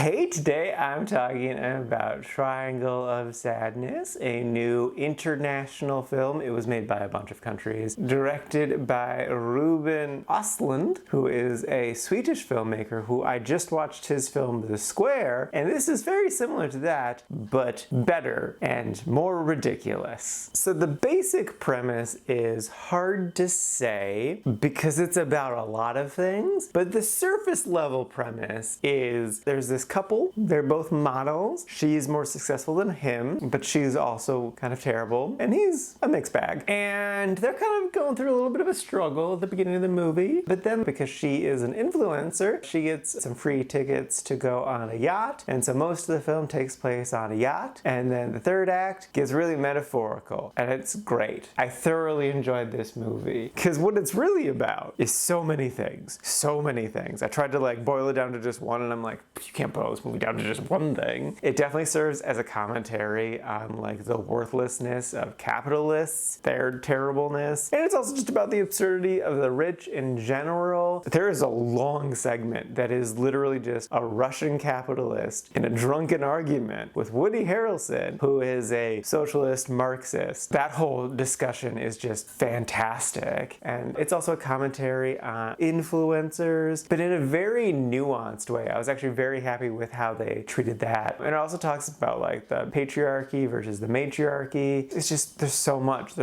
Hey, today I'm talking about Triangle of Sadness, a new international film. It was made by a bunch of countries, directed by Ruben Östlund, who is a Swedish filmmaker who I just watched his film The Square, and this is very similar to that, but better and more ridiculous. So the basic premise is hard to say because it's about a lot of things, but the surface level premise is there's this couple, they're both models. She's more successful than him, but she's also kind of terrible, and he's a mixed bag. And they're kind of going through a little bit of a struggle at the beginning of the movie, but then because she is an influencer, she gets some free tickets to go on a yacht, and so most of the film takes place on a yacht, and then the third act gets really metaphorical, and it's great. I thoroughly enjoyed this movie, because what it's really about is so many things. So many things. I tried to boil it down to just one, and I'm like, you can't boil this movie down to just one thing. It definitely serves as a commentary on the worthlessness of capitalists, their terribleness, and it's also just about the absurdity of the rich in general. There is a long segment that is literally just a Russian capitalist in a drunken argument with Woody Harrelson, who is a socialist Marxist. That whole discussion is just fantastic, and it's also a commentary on influencers, but in a very nuanced way. I was actually very happy with how they treated that. And it also talks about the patriarchy versus the matriarchy. It's just, there's so much.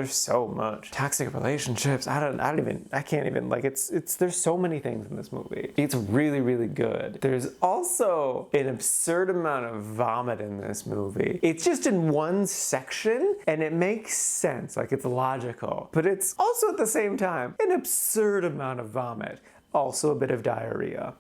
Toxic relationships, I can't even, there's so many things in this movie. It's really, really good. There's also an absurd amount of vomit in this movie. It's just in one section, and it makes sense, it's logical. But it's also at the same time an absurd amount of vomit. Also a bit of diarrhea.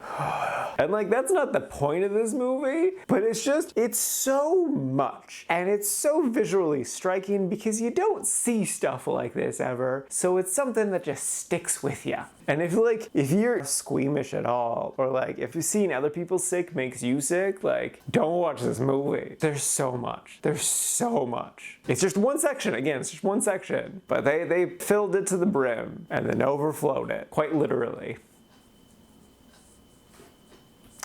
And that's not the point of this movie, but it's so much. And it's so visually striking because you don't see stuff like this ever. So it's something that just sticks with you. And if you're squeamish at all, or if seeing other people sick makes you sick, don't watch this movie. There's so much. It's just one section, again, it's just one section. But they filled it to the brim and then overflowed it, quite literally.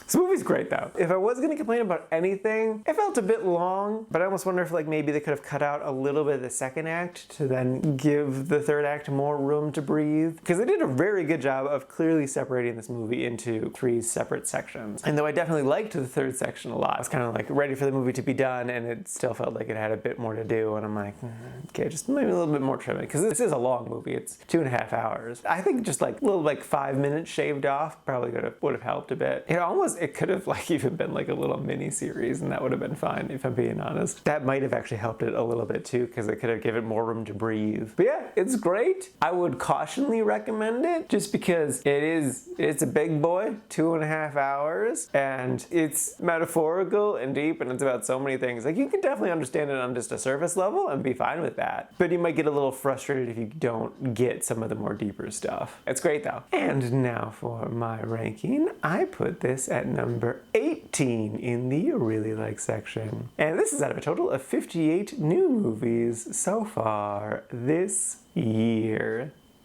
This movie's great though. If I was gonna complain about anything, it felt a bit long, but I almost wonder if maybe they could have cut out a little bit of the second act to then give the third act more room to breathe. Because they did a very good job of clearly separating this movie into 3 separate sections. And though I definitely liked the third section a lot, I was kind of ready for the movie to be done, and it still felt like it had a bit more to do, and I'm okay, just maybe a little bit more trimming, because this is a long movie. It's 2.5 hours. I think just little 5 minutes shaved off probably would have helped a bit. It could have even been a little mini series, and that would have been fine, if I'm being honest. That might have actually helped it a little bit too, because it could have given more room to breathe. But yeah, it's great. I would cautionally recommend it just because it's a big boy, 2.5 hours, and it's metaphorical and deep, and it's about so many things. You can definitely understand it on just a surface level and be fine with that. But you might get a little frustrated if you don't get some of the more deeper stuff. It's great though. And now for my ranking. I put this at number 18 in the really like section. And this is out of a total of 58 new movies so far this year.